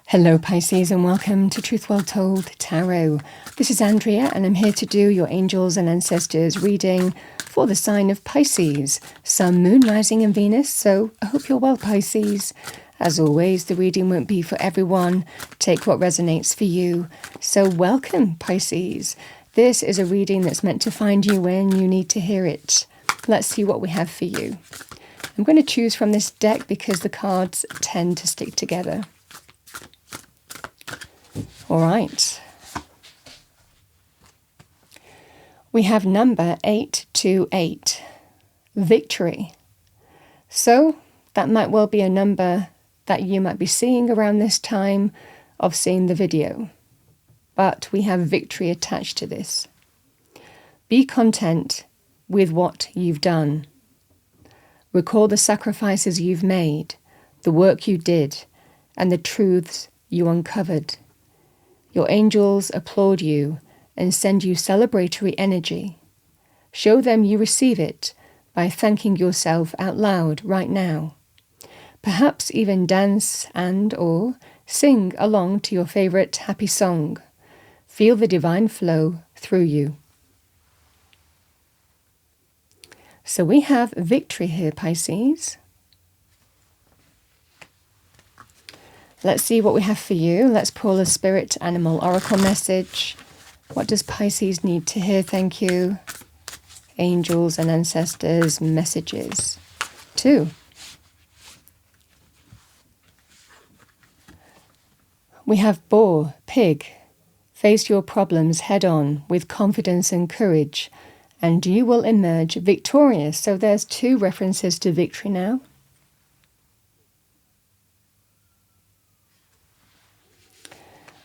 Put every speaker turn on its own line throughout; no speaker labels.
Hello Pisces and welcome to Truth Well Told Tarot. This is Andrea and I'm here to do your Angels and Ancestors reading for the sign of Pisces, Sun, Moon, Rising and Venus. So I hope you're well, Pisces. As always, the reading won't be for everyone. Take what resonates for you. So welcome, Pisces. This is a reading that's meant to find you when you need to hear it. Let's see what we have for you. I'm going to choose from this deck because the cards tend to stick together. All right. We have number 828, victory. So that might well be a number that you might be seeing around this time of seeing the video. But we have victory attached to this. Be content with what you've done. Recall the sacrifices you've made, the work you did, and the truths you uncovered. Your angels applaud you and send you celebratory energy. Show them you receive it by thanking yourself out loud right now. Perhaps even dance and/or sing along to your favorite happy song. Feel the divine flow through you. So we have victory here, Pisces. Let's see what we have for you. Let's pull a spirit animal oracle message. What does Pisces need to hear? Thank you. Angels and ancestors messages. 2. We have boar, pig. Face your problems head on with confidence and courage, and you will emerge victorious. So there's 2 references to victory now.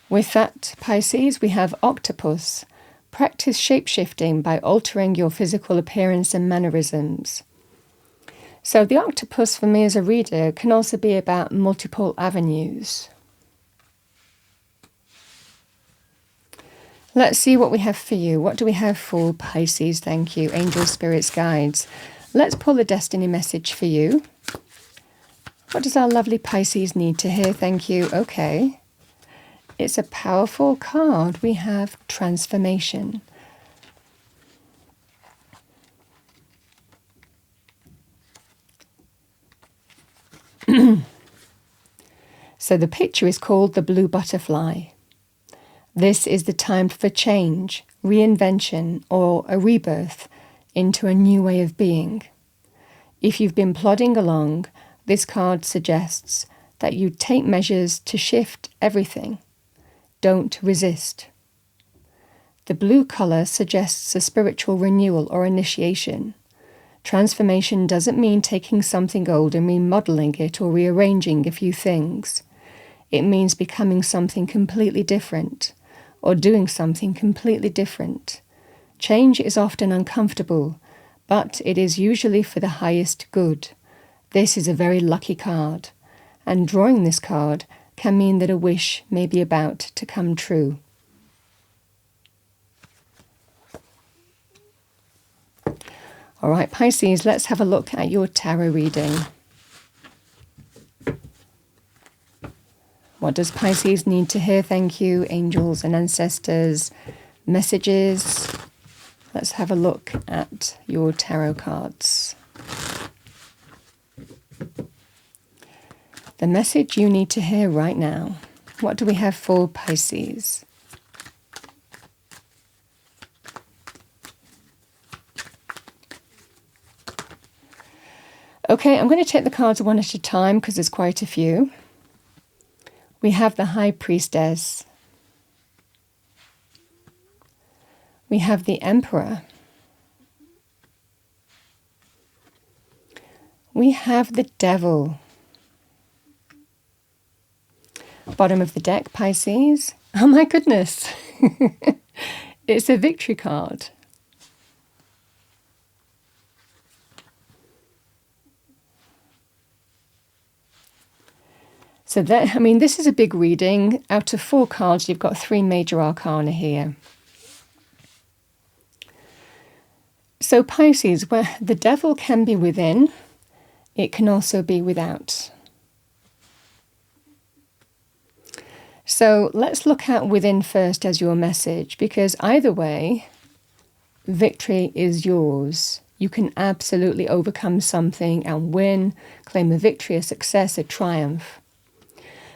With that, Pisces, we have octopus. Practice shape-shifting by altering your physical appearance and mannerisms. So the octopus for me as a reader can also be about multiple avenues. Let's see what we have for you. What do we have for Pisces? Thank you. Angels, spirits, guides. Let's pull a destiny message for you. What does our lovely Pisces need to hear? Thank you. Okay. It's a powerful card. We have transformation. So the picture is called the blue butterfly. This is the time for change, reinvention, or a rebirth into a new way of being. If you've been plodding along, this card suggests that you take measures to shift everything. Don't resist. The blue color suggests a spiritual renewal or initiation. Transformation doesn't mean taking something old and remodeling it or rearranging a few things. It means becoming something completely different or doing something completely different. Change is often uncomfortable, but it is usually for the highest good. This is a very lucky card, and drawing this card can mean that a wish may be about to come true. All right, Pisces, let's have a look at your tarot reading. What does Pisces need to hear? Thank you, angels and ancestors messages. Let's have a look at your tarot cards. The message you need to hear right now. What do we have for Pisces? Okay, I'm going to take the cards one at a time because there's quite a few. We have the High Priestess. We have the Emperor. We have the Devil. Bottom of the deck, Pisces. Oh my goodness. It's a victory card. So this is a big reading. Out of 4 cards, you've got 3 major arcana here. So Pisces, where the devil can be within, it can also be without. So let's look at within first as your message, because either way, victory is yours. You can absolutely overcome something and win, claim a victory, a success, a triumph.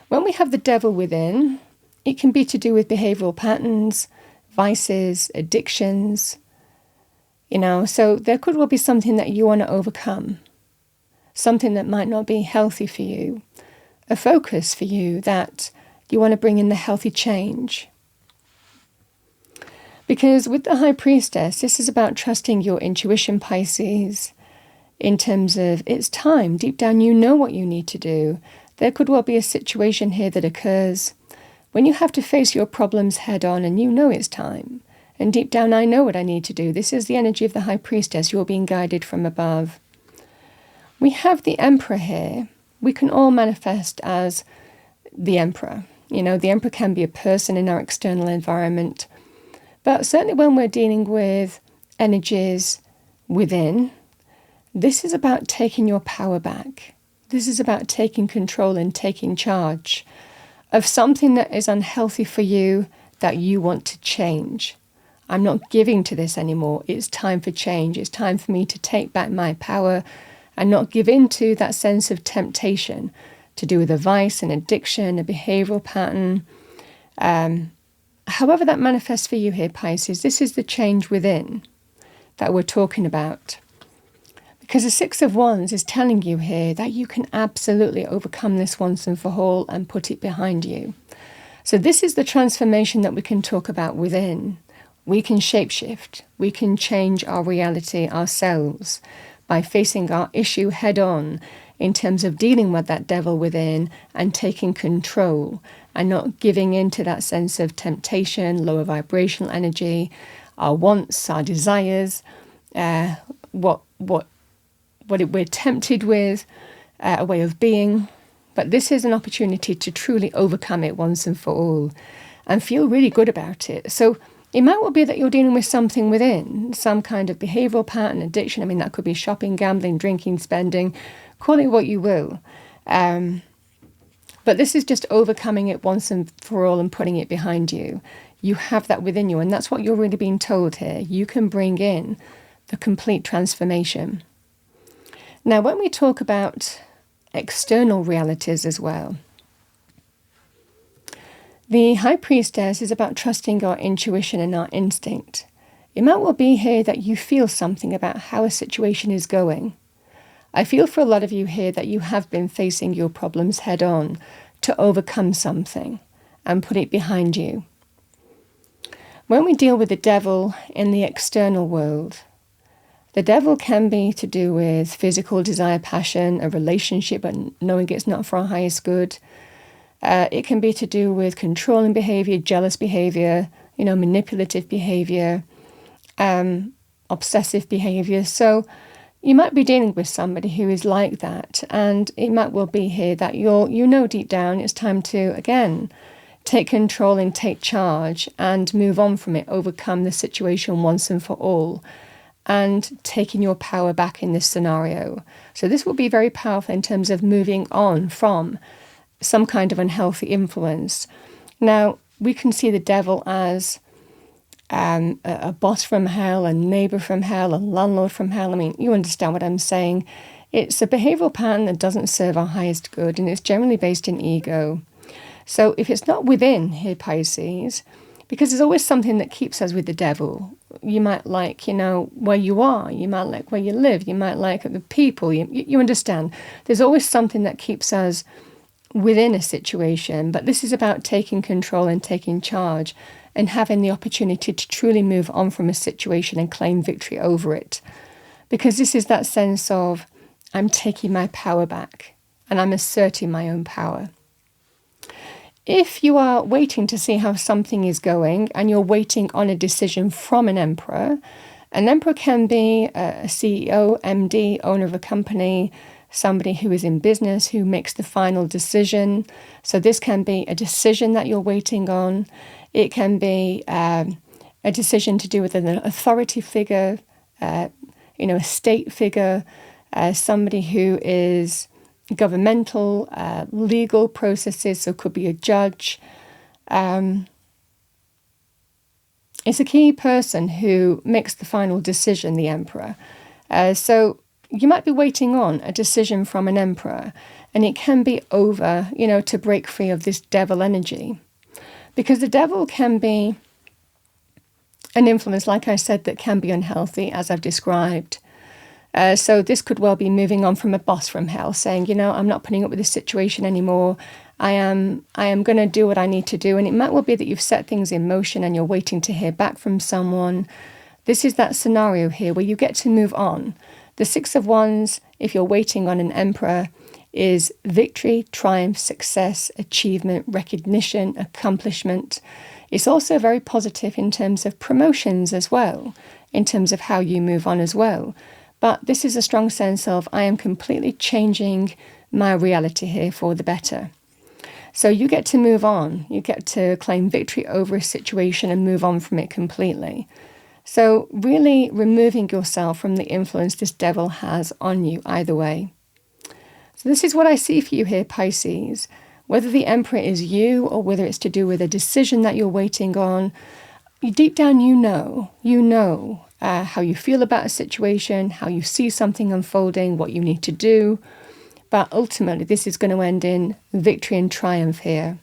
When we have the devil within, it can be to do with behavioral patterns, vices, addictions, so there could well be something that you want to overcome, something that might not be healthy for you, a focus for you that you want to bring in the healthy change. Because with the High Priestess, this is about trusting your intuition, Pisces, in terms of it's time. Deep down, you know what you need to do. There could well be a situation here that occurs when you have to face your problems head on and you know it's time. And deep down, I know what I need to do. This is the energy of the High Priestess. You're being guided from above. We have the Emperor here. We can all manifest as the Emperor. The Emperor can be a person in our external environment. But certainly when we're dealing with energies within, this is about taking your power back. This is about taking control and taking charge of something that is unhealthy for you that you want to change. I'm not giving to this anymore. It's time for change. It's time for me to take back my power and not give in to that sense of temptation to do with a vice, an addiction, a behavioral pattern. However that manifests for you here, Pisces, this is the change within that we're talking about. Because the Six of Wands is telling you here that you can absolutely overcome this once and for all and put it behind you. So this is the transformation that we can talk about within. We can shapeshift. We can change our reality ourselves by facing our issue head on in terms of dealing with that devil within and taking control and not giving in to that sense of temptation, lower vibrational energy, our wants, our desires, what we're tempted with, a way of being. But this is an opportunity to truly overcome it once and for all and feel really good about it. So it might well be that you're dealing with something within, some kind of behavioral pattern, addiction. That could be shopping, gambling, drinking, spending, call it what you will. But this is just overcoming it once and for all and putting it behind you. You have that within you, and that's what you're really being told here. You can bring in the complete transformation. Now, when we talk about external realities as well, the High Priestess is about trusting our intuition and our instinct. It might well be here that you feel something about how a situation is going. I feel for a lot of you here that you have been facing your problems head on to overcome something and put it behind you. When we deal with the devil in the external world, the devil can be to do with physical desire, passion, a relationship, but knowing it's not for our highest good. It can be to do with controlling behavior, jealous behavior, manipulative behavior, obsessive behavior. So you might be dealing with somebody who is like that, and it might well be here that deep down it's time to, again, take control and take charge and move on from it, overcome the situation once and for all, and taking your power back in this scenario. So this will be very powerful in terms of moving on from some kind of unhealthy influence. Now, we can see the devil as a boss from hell, a neighbor from hell, a landlord from hell. You understand what I'm saying. It's a behavioral pattern that doesn't serve our highest good, and it's generally based in ego. So if it's not within here, Pisces, because there's always something that keeps us with the devil. You might like, where you are. You might like where you live. You might like the people. You understand. There's always something that keeps us within a situation, but this is about taking control and taking charge and having the opportunity to truly move on from a situation and claim victory over it. Because this is that sense of, I'm taking my power back and I'm asserting my own power. If you are waiting to see how something is going and you're waiting on a decision from an emperor can be a CEO, MD, owner of a company, somebody who is in business, who makes the final decision. So this can be a decision that you're waiting on. It can be a decision to do with an authority figure, a state figure, somebody who is governmental, legal processes, so it could be a judge, It's a key person who makes the final decision, the Emperor. So you might be waiting on a decision from an Emperor, and it can be over, to break free of this devil energy. Because the devil can be an influence, like I said, that can be unhealthy, as I've described. So this could well be moving on from a boss from hell, saying, I'm not putting up with this situation anymore. I am going to do what I need to do. And it might well be that you've set things in motion and you're waiting to hear back from someone. This is that scenario here where you get to move on. The Six of Wands, if you're waiting on an Emperor, is victory, triumph, success, achievement, recognition, accomplishment. It's also very positive in terms of promotions as well, in terms of how you move on as well. But this is a strong sense of I am completely changing my reality here for the better. So you get to move on. You get to claim victory over a situation and move on from it completely. So really removing yourself from the influence this devil has on you either way. So this is what I see for you here, Pisces. Whether the Emperor is you or whether it's to do with a decision that you're waiting on, deep down you know how you feel about a situation, how you see something unfolding, what you need to do. But ultimately, this is going to end in victory and triumph here.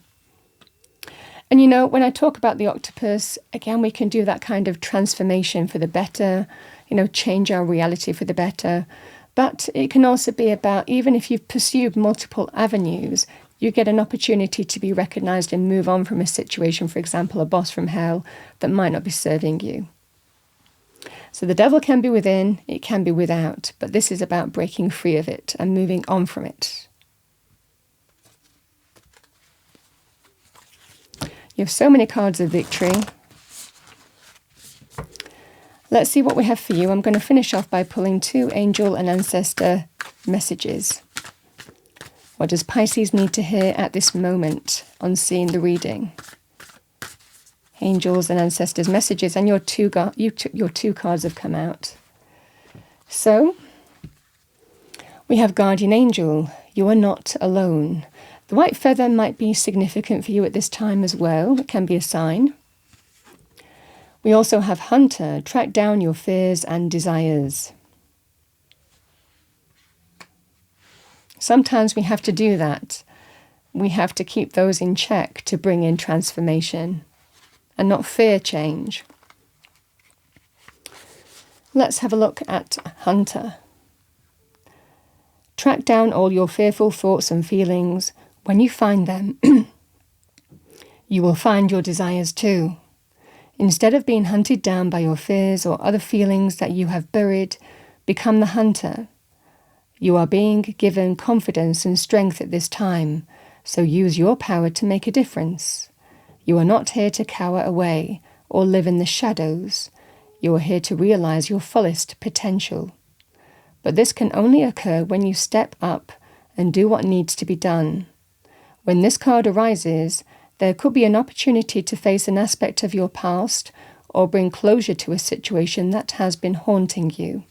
And when I talk about the octopus, again, we can do that kind of transformation for the better, change our reality for the better. But it can also be about, even if you've pursued multiple avenues, you get an opportunity to be recognized and move on from a situation, for example, a boss from hell that might not be serving you. So the devil can be within, it can be without, but this is about breaking free of it and moving on from it. You have so many cards of victory. Let's see what we have for you. I'm going to finish off by pulling 2 angel and ancestor messages. What does Pisces need to hear at this moment on seeing the reading? Angels and ancestors messages, and your two cards have come out. So we have guardian angel. You are not alone. The white feather might be significant for you at this time as well. It can be a sign. We also have hunter. Track down your fears and desires. Sometimes we have to do that. We have to keep those in check to bring in transformation and not fear change. Let's have a look at hunter. Track down all your fearful thoughts and feelings. When you find them, you will find your desires too. Instead of being hunted down by your fears or other feelings that you have buried, become the hunter. You are being given confidence and strength at this time, so use your power to make a difference. You are not here to cower away or live in the shadows. You are here to realize your fullest potential. But this can only occur when you step up and do what needs to be done. When this card arises, there could be an opportunity to face an aspect of your past or bring closure to a situation that has been haunting you.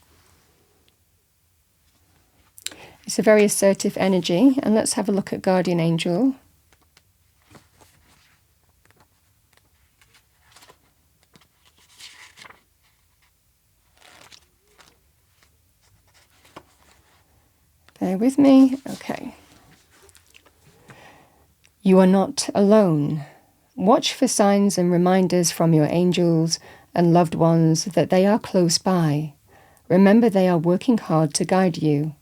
It's a very assertive energy, and let's have a look at guardian angel. Bear with me. Okay. You are not alone. Watch for signs and reminders from your angels and loved ones that they are close by. Remember, they are working hard to guide you.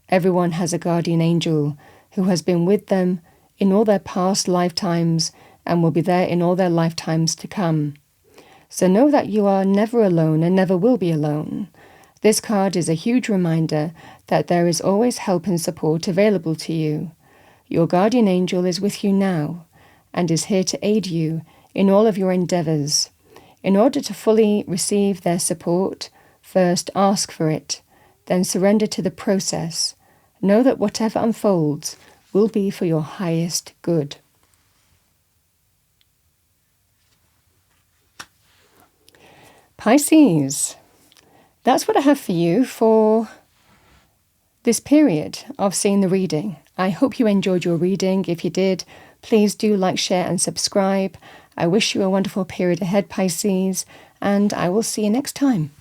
Everyone has a guardian angel who has been with them in all their past lifetimes and will be there in all their lifetimes to come. So know that you are never alone and never will be alone. This card is a huge reminder that there is always help and support available to you. Your guardian angel is with you now and is here to aid you in all of your endeavors. In order to fully receive their support, first ask for it, then surrender to the process. Know that whatever unfolds will be for your highest good. Pisces, that's what I have for you for this period of seeing the reading. I hope you enjoyed your reading. If you did, Please do like, share and subscribe. I wish you a wonderful period ahead, Pisces, and I will see you next time.